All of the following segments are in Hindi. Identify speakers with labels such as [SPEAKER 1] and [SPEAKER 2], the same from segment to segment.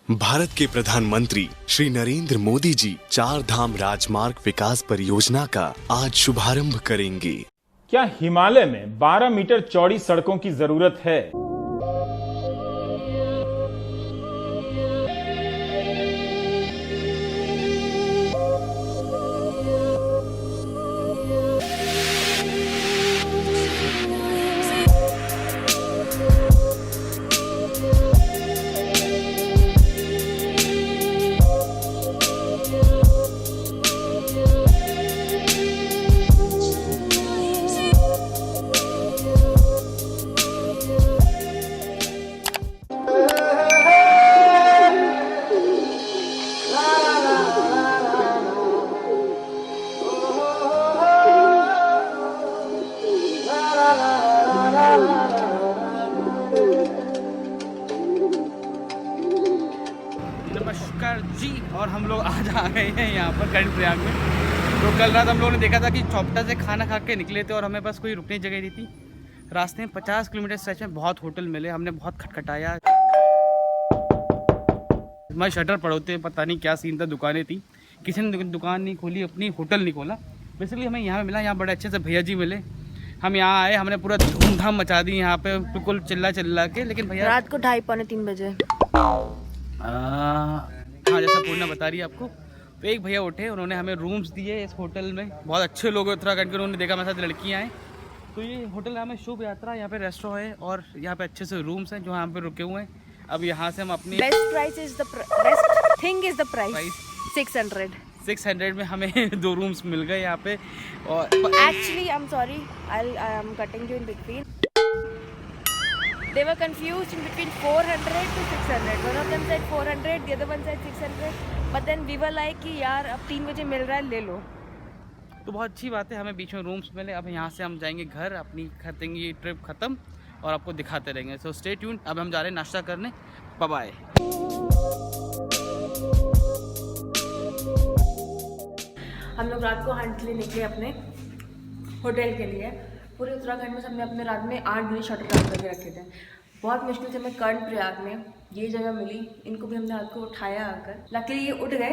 [SPEAKER 1] भारत के प्रधानमंत्री श्री नरेंद्र मोदी जी 4 धाम राजमार्ग विकास परियोजना का आज शुभारंभ करेंगे।
[SPEAKER 2] क्या हिमालय में 12 मीटर चौड़ी सड़कों की जरूरत है?
[SPEAKER 3] नमस्कार जी। और हम लोग आज आ गए हैं यहाँ पर कर्णप्रयाग में। तो कल रात हम लोगों ने देखा था कि चौपटा से खाना खा के निकले थे और हमें बस कोई रुकने की जगह नहीं थी। रास्ते में 50 किलोमीटर स्ट्रेच में बहुत होटल मिले, हमने बहुत खटखटाया। मैं शटर पड़ोते पता नहीं क्या सीन था, दुकानें थी, किसी ने दुकान नहीं खोली, अपनी होटल नहीं खोला। बेसिकली हमें यहाँ मिला, यहाँ बड़े अच्छे से भैया जी मिले। हम यहाँ आए, हमने पूरा धूमधाम मचा दी यहाँ पे, बिल्कुल चिल्ला के। लेकिन भैया
[SPEAKER 4] रात को 2:30-3 बजे
[SPEAKER 3] हाँ, जैसा पूर्णा बता रही है आपको। तो एक भैया उठे, उन्होंने हमें रूम्स दिए इस होटल में। बहुत अच्छे लोग हैं उत्तराखंड के, उन्होंने देखा मेरे साथ लड़कियाँ हैं। तो ये होटल नाम है शुभ यात्रा। यहाँ पे रेस्टोरेंट है और यहाँ पे अच्छे से रूम्स हैं जो यहाँ पे रुके हुए हैं। अब यहाँ से हम अपनी
[SPEAKER 4] best thing is the price 600
[SPEAKER 3] में हमें 2 रूम्स मिल गए यहाँ पे। और
[SPEAKER 4] actually I am sorry, I am cutting you in between. They were confused in between 400 to 600. One of them said 400, the other one said 600. But then we were like कि यार अब 3 बजे मिल रहा है, ले लो।
[SPEAKER 3] तो बहुत अच्छी बात है, हमें बीच में रूम्स मिले। अब यहाँ से हम जाएंगे घर, अपनी करेंगे ये ट्रिप ख़त्म और आपको दिखाते रहेंगे। So stay tune. अब हम जा रहे हैं नाश्ता करने। Bye bye.
[SPEAKER 4] हम लोग रात को हंट के लिए निकले अपने होटल के लिए। पूरे उत्तराखंड में सबने अपने रात में 8 बजे शटर डाउन करके रखे थे। बहुत मुश्किल से हमें कर्णप्रयाग में ये जगह मिली। इनको भी हमने रात को उठाया आकर, लकीली ये उठ गए।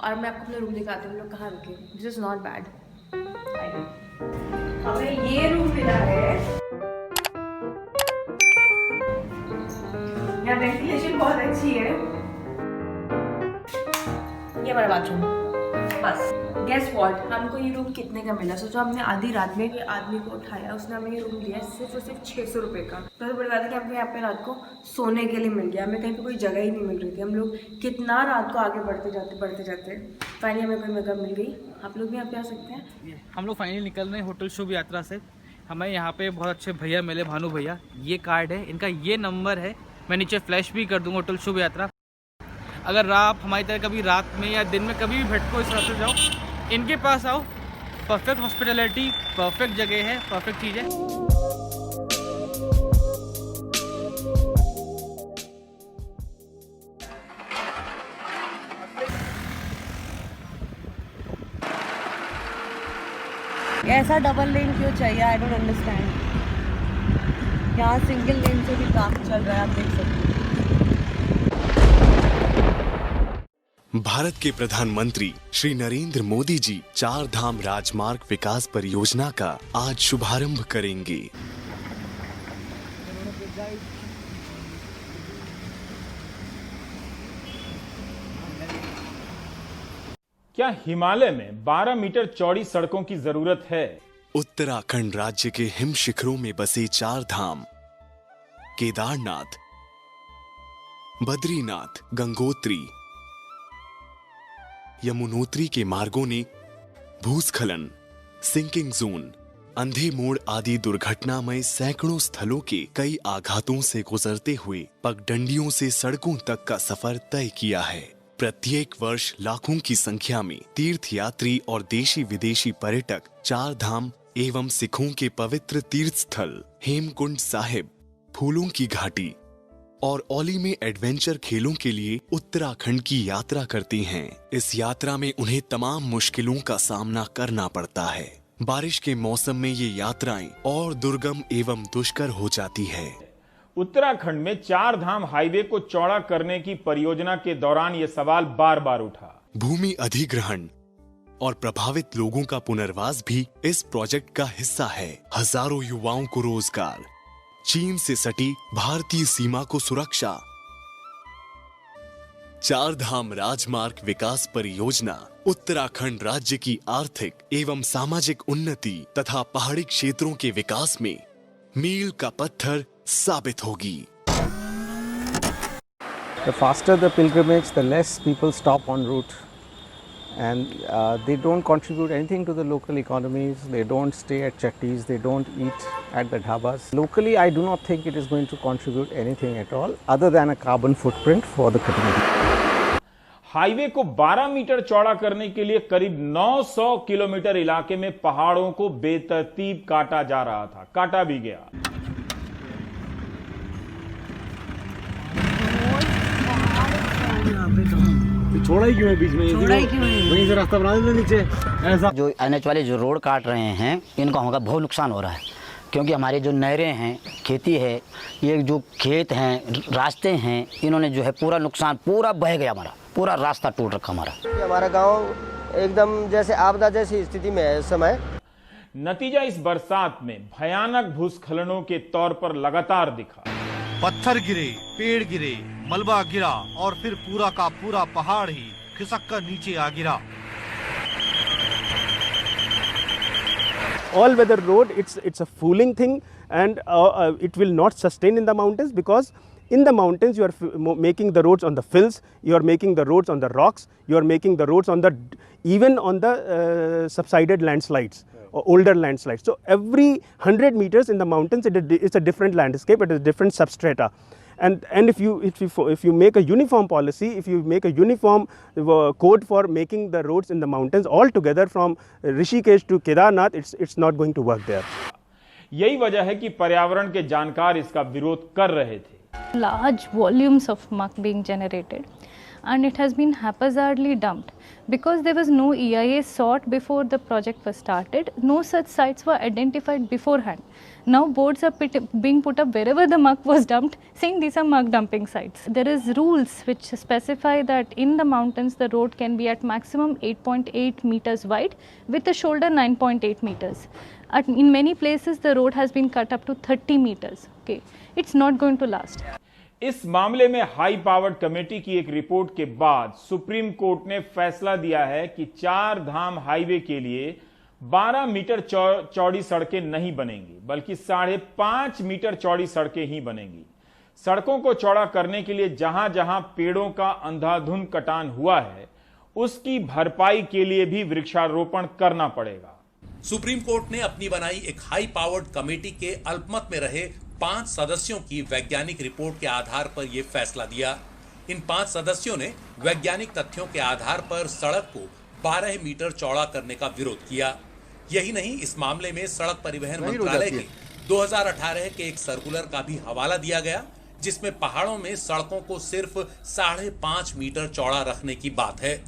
[SPEAKER 4] और मैं आपको अपना रूम दिखाती हूँ, हम लोग कहाँ रुके। This is not bad. हमें ये रूम मिला है, यहाँ वेंटिलेशन बहुत अच्छी है। ये हमारा बाथरूम। बस गेस व्हाट, हमको ये रूम कितने का मिला? सोचो, हमने आधी रात में आदमी को उठाया, उसने हमें ये रूम दिया सिर्फ और सिर्फ 600 रुपये का। तो बड़ी बात है कि हमको यहाँ पे रात को सोने के लिए मिल गया। हमें कहीं पे कोई जगह ही नहीं मिल रही थी। हम लोग कितना रात को आगे बढ़ते जाते फाइनली हमें कोई जगह मिल गई। आप लोग भी यहाँ पे आ सकते हैं।
[SPEAKER 3] हम लोग फाइनली निकल रहे हैं होटल शुभ यात्रा से। हमें यहाँ पे बहुत अच्छे भैया मिले, भानु भैया। ये कार्ड है इनका, ये नंबर है, मैं नीचे फ्लैश भी कर दूँगा। होटल शुभ यात्रा। अगर आप हमारी तरह कभी रात में या दिन में कभी भी भटको, इस रास्ते जाओ, इनके पास आओ। परफेक्ट हॉस्पिटैलिटी, परफेक्ट जगह है, परफेक्ट चीज़ है।
[SPEAKER 4] ऐसा डबल लेन क्यों चाहिए? I don't understand. यहाँ सिंगल लेन से भी काम चल रहा है, आप देख सकते हैं।
[SPEAKER 1] भारत के प्रधानमंत्री श्री नरेंद्र मोदी जी 4 धाम राजमार्ग विकास परियोजना का आज शुभारंभ करेंगे।
[SPEAKER 2] क्या हिमालय में 12 मीटर चौड़ी सड़कों की जरूरत है?
[SPEAKER 1] उत्तराखंड राज्य के हिम शिखरों में बसे 4 धाम केदारनाथ, बद्रीनाथ, गंगोत्री, यमुनोत्री के मार्गों ने भूस्खलन, सिंकिंग जोन, अंधे मोड़ आदि दुर्घटनामय सैकड़ों स्थलों के कई आघातों से गुजरते हुए पगडंडियों से सड़कों तक का सफर तय किया है। प्रत्येक वर्ष लाखों की संख्या में तीर्थयात्री और देशी विदेशी पर्यटक 4 धाम एवं सिखों के पवित्र तीर्थ स्थल हेमकुंड साहिब, फूलों की घाटी और औली में एडवेंचर खेलों के लिए उत्तराखंड की यात्रा करती हैं। इस यात्रा में उन्हें तमाम मुश्किलों का सामना करना पड़ता है। बारिश के मौसम में ये यात्राएं और दुर्गम एवं दुष्कर हो जाती है।
[SPEAKER 2] उत्तराखंड में 4 धाम हाईवे को चौड़ा करने की परियोजना के दौरान यह सवाल बार बार उठा।
[SPEAKER 1] भूमि अधिग्रहण और प्रभावित लोगों का पुनर्वास भी इस प्रोजेक्ट का हिस्सा है। हजारों युवाओं को रोजगार, चीन से सटी भारतीय सीमा को सुरक्षा। 4 धाम राजमार्ग विकास परियोजना उत्तराखंड राज्य की आर्थिक एवं सामाजिक उन्नति तथा पहाड़ी क्षेत्रों के विकास में मील का पत्थर साबित होगी।
[SPEAKER 5] The faster the pilgrimage, the less people stop en route, and they don't contribute anything to the local economies. They don't stay at chattis. They don't eat at the dhabas. Locally, I do not think it is going to contribute anything at all, other than a carbon footprint for the community.
[SPEAKER 2] Highway को 12 मीटर चौड़ा करने के लिए करीब 900 किलोमीटर इलाके में पहाड़ों को बेतरतीब काटा जा रहा था, काटा भी गया।
[SPEAKER 6] छोड़ा ही क्यों है बीच में? वहीं से रास्ता बना देना नीचे ऐसा।
[SPEAKER 7] जो एनएच वाले जो रोड काट रहे हैं, इनको हमका बहुत नुकसान हो रहा है, क्योंकि हमारे जो नहरें हैं, खेती है, ये जो खेत हैं, रास्ते हैं, इन्होंने जो है पूरा नुकसान, पूरा बह गया, हमारा पूरा रास्ता टूट रखा हमारा।
[SPEAKER 8] हमारा गांव एकदम जैसे आपदा जैसी स्थिति में है इस समय।
[SPEAKER 2] नतीजा इस बरसात में भयानक भूस्खलनों के तौर पर लगातार दिखा।
[SPEAKER 9] पत्थर गिरे, पेड़ गिरे, मलबा गिरा और फिर पूरा का पूरा पहाड़ ही खिसक कर नीचे आ गिरा।
[SPEAKER 5] All weather road, it's a fooling thing, and it will not sustain in the mountains, because in the mountains you are making the roads on the fills, you are making the roads on the rocks, you are making the roads on the even on the subsided landslides or older landslides. So every 100 meters in the mountains it's a different landscape, it is different substrata. And if you make a uniform policy, if you make a uniform code for making the roads in the mountains all together from Rishikesh to Kedarnath, it's not going to work there.
[SPEAKER 2] यही वजह है कि पर्यावरण के जानकार इसका विरोध कर रहे थे।
[SPEAKER 10] Large volumes of muck being generated, and it has been haphazardly dumped because there was no EIA sought before the project was started. No such sites were identified beforehand. Now boards are being put up wherever the muck was dumped, saying these are muck dumping sites. There is rules which specify that in the mountains the road can be at maximum 8.8 meters wide with a shoulder 9.8 meters. In many places the road has been cut up to 30 meters. Okay, it's not going to last.
[SPEAKER 2] इस मामले में हाई पावर्ड कमेटी की एक रिपोर्ट के बाद सुप्रीम कोर्ट ने फैसला दिया है कि 4 धाम हाईवे के लिए 12 मीटर चौड़ी सड़कें नहीं बनेंगी, बल्कि 5.5 मीटर चौड़ी सड़कें ही बनेंगी। सड़कों को चौड़ा करने के लिए जहां जहां पेड़ों का अंधाधुंध कटान हुआ है, उसकी भरपाई के लिए भी वृक्षारोपण करना पड़ेगा।
[SPEAKER 11] सुप्रीम कोर्ट ने अपनी बनाई एक हाई पावर्ड कमेटी के अल्पमत में रहे 5 सदस्यों की वैज्ञानिक रिपोर्ट के आधार पर यह फैसला दिया। इन 5 सदस्यों ने वैज्ञानिक तथ्यों के आधार पर सड़क को 12 मीटर चौड़ा करने का विरोध किया। यही नहीं, इस मामले में सड़क परिवहन मंत्रालय के 2018 के एक सर्कुलर का भी हवाला दिया गया, जिसमें पहाड़ों में सड़कों को सिर्फ 5.5 मीटर चौड़ा रखने की बात है।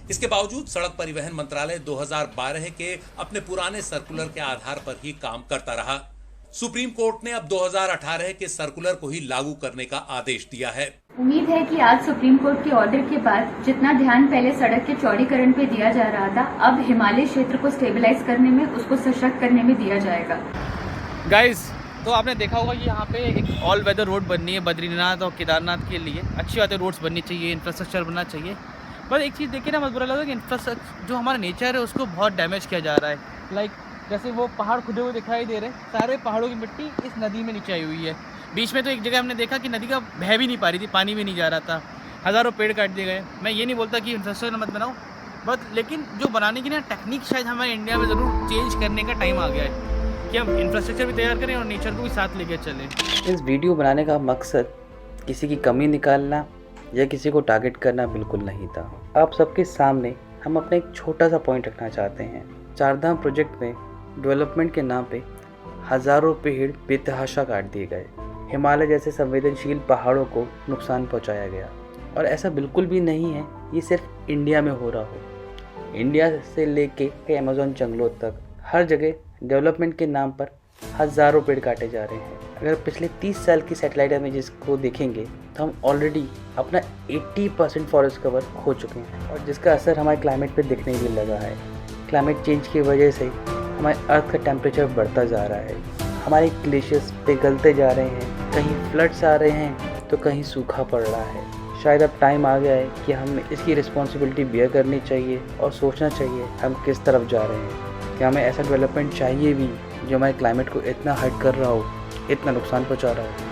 [SPEAKER 11] इसके बावजूद सड़क परिवहन मंत्रालय 2012 के अपने पुराने सर्कुलर के आधार पर ही काम करता रहा। सुप्रीम कोर्ट ने अब 2018 के सर्कुलर को ही लागू करने का आदेश दिया है।
[SPEAKER 12] उम्मीद है कि आज सुप्रीम कोर्ट के ऑर्डर के बाद जितना ध्यान पहले सड़क के चौड़ीकरण पे दिया जा रहा था, अब हिमालय क्षेत्र को स्टेबलाइज करने में, उसको सशक्त करने में दिया जाएगा।
[SPEAKER 3] गाइस, तो आपने देखा होगा कि यहाँ पे एक ऑल वेदर रोड बननी है बद्रीनाथ और केदारनाथ के लिए। अच्छी बात है, रोड्स बननी चाहिए, इंफ्रास्ट्रक्चर बनना चाहिए। पर एक चीज़ देखिए ना, मत बुरा लगा कि इंफ्रास्ट्रक्चर जो हमारा नेचर है उसको बहुत डैमेज किया जा रहा है। लाइक जैसे वो पहाड़ खुदे हुए दिखाई दे रहे हैं, सारे पहाड़ों की मिट्टी इस नदी में नीचे आई हुई है। बीच में तो एक जगह हमने देखा कि नदी का बह भी नहीं पा रही थी, पानी भी नहीं जा रहा था। हज़ारों पेड़ काट दिए गए। मैं ये नहीं बोलता कि इंफ्रास्ट्रक्चर मत बनाओ, बट लेकिन जो बनाने की ना टेक्निक शायद हमारे इंडिया में ज़रूर चेंज करने का टाइम आ गया है कि हम इंफ्रास्ट्रक्चर भी तैयार करें और नेचर को भी साथ लेकर चलें।
[SPEAKER 13] इस वीडियो बनाने का मकसद किसी की कमी निकालना या किसी को टारगेट करना बिल्कुल नहीं था। आप सबके सामने हम अपना एक छोटा सा पॉइंट रखना चाहते हैं। 4 धाम प्रोजेक्ट में डेवलपमेंट के नाम पे हज़ारों पेड़ बेतहाशा काट दिए गए। हिमालय जैसे संवेदनशील पहाड़ों को नुकसान पहुंचाया गया, और ऐसा बिल्कुल भी नहीं है ये सिर्फ इंडिया में हो रहा हो। इंडिया से लेके अमेज़न जंगलों तक हर जगह डेवलपमेंट के नाम पर हज़ारों पेड़ काटे जा रहे हैं। अगर पिछले 30 साल की सैटेलाइट इमेजेस को देखेंगे तो हम ऑलरेडी अपना 80% फॉरेस्ट कवर खो चुके हैं, और जिसका असर हमारे क्लाइमेट पे दिखने भी लगा है। क्लाइमेट चेंज की वजह से हमारे अर्थ का टेम्परेचर बढ़ता जा रहा है, हमारे ग्लेशियर्स पिघलते जा रहे हैं, कहीं फ्लड्स आ रहे हैं तो कहीं सूखा पड़ रहा है। शायद अब टाइम आ गया है कि हमें इसकी रिस्पॉन्सिबिलिटी बेयर करनी चाहिए और सोचना चाहिए हम किस तरफ जा रहे हैं। कि हमें ऐसा डेवलपमेंट चाहिए भी जो हमारे क्लाइमेट को इतना हर्ट कर रहा हो, इतना नुकसान पहुंचा रहा हो।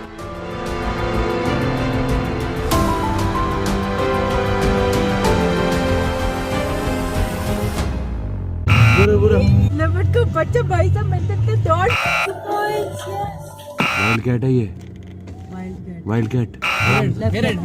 [SPEAKER 4] को बच्चा भाई साहब मिलते डॉट
[SPEAKER 6] वाइल्ड कैट है ये, वाइल्ड कैट।
[SPEAKER 3] हेरन